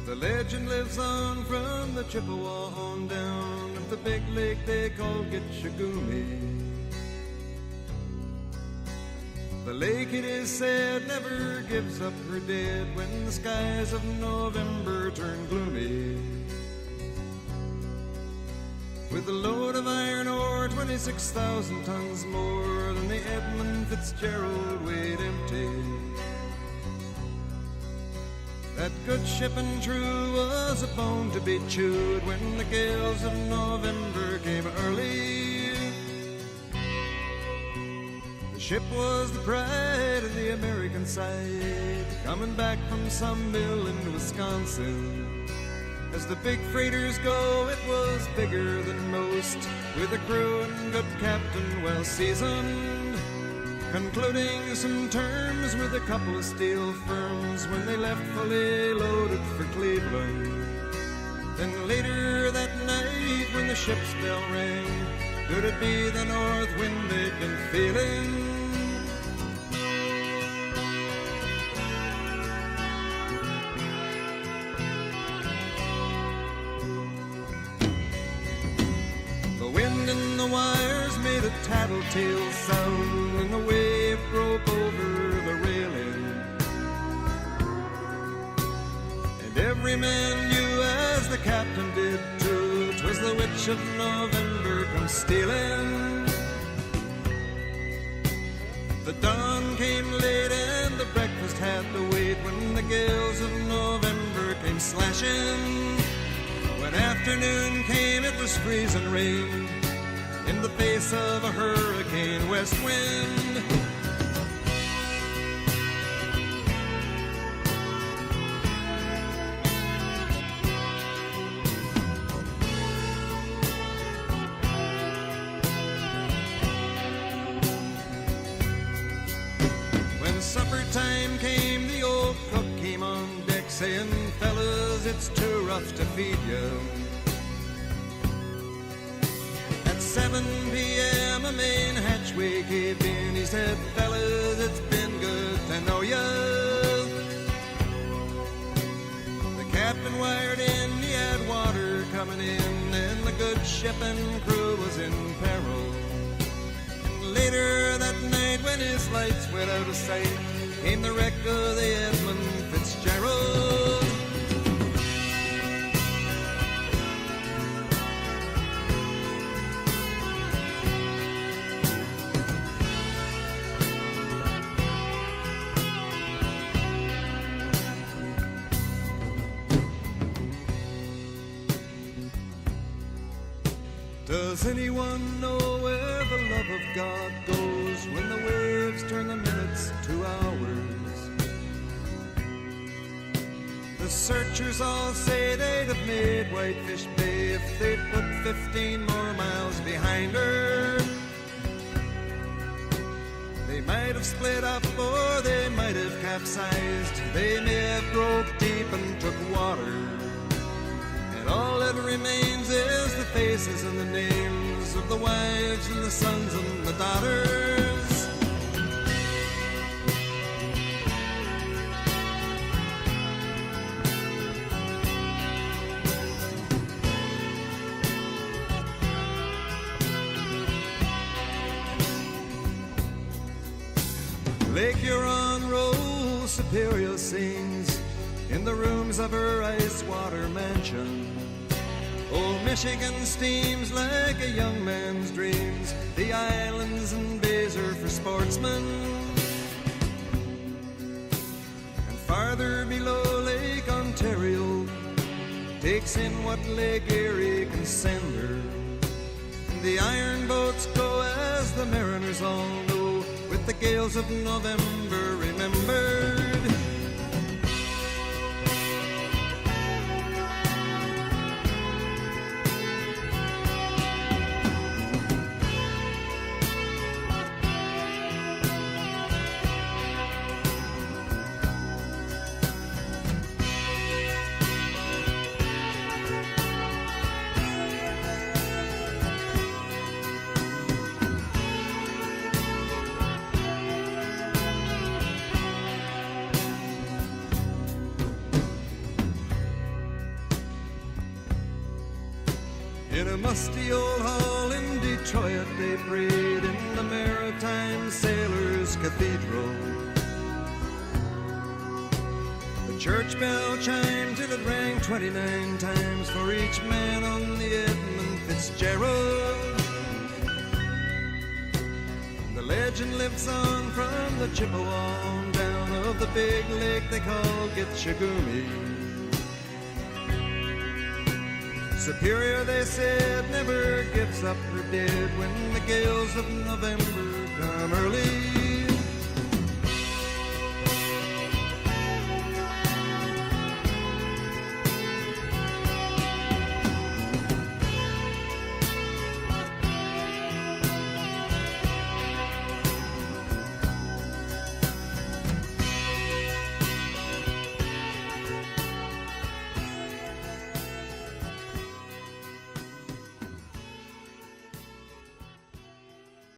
The legend lives on from the Chippewa on down of the big lake they call Gitchagumi. The lake, it is said, never gives up her dead when the skies of November turn gloomy. With a load of iron ore, 26,000 tons more than the Edmund Fitzgerald weighed empty. That good ship and true was a bone to be chewed when the gales of November came early. The ship was the pride of the American side, coming back from some mill in Wisconsin. As the big freighters go, it was bigger than most, with a crew and good captain well seasoned, concluding some terms with a couple of steel firms when they left fully loaded for Cleveland. Then later that night when the ship's bell rang, could it be the north wind they'd been feeling? The wind in the wires made a tattletale sound, and the wave broke over the railing. And every man knew, as the captain did too, 'twas the witch of November come stealing. The dawn came late and the breakfast had to wait when the gales of November came slashing. When afternoon came, it was freezing rain in the face of a hurricane west wind. When supper time came, the old cook came on deck saying, "Fellas, it's too rough to feed you." At 7 p.m. a main hatchway caved in. He said, "Fellas, it's been good to know ya." The captain wired in, he had water coming in, and the good ship and crew was in peril. And later that night, when his lights went out of sight, came the wreck of the Edmund Fitzgerald. Does anyone know where the love of God goes when the waves turn the minutes to hours? The searchers all say they'd have made Whitefish Bay if they'd put 15 more miles behind her. They might have split up or they might have capsized. They may have broke deep and took water. And all that remains is the faces and the names of the wives and the sons and the daughters. Lake Huron rolls Superior sings in the rooms of her ice water mansion. Old Michigan steams like a young man's dreams. The islands and bays are for sportsmen. And farther below, Lake Ontario takes in what Lake Erie can send her. And the iron boats go, as the mariners all know, with the gales of November remembered. In a musty old hall in Detroit, they prayed in the Maritime Sailors Cathedral. The church bell chimed till it rang 29 times for each man on the Edmund Fitzgerald. The legend lives on from the Chippewa on down of the big lake they call Gitchagumi. Superior, they said, never gives up her dead when the gales of November come early.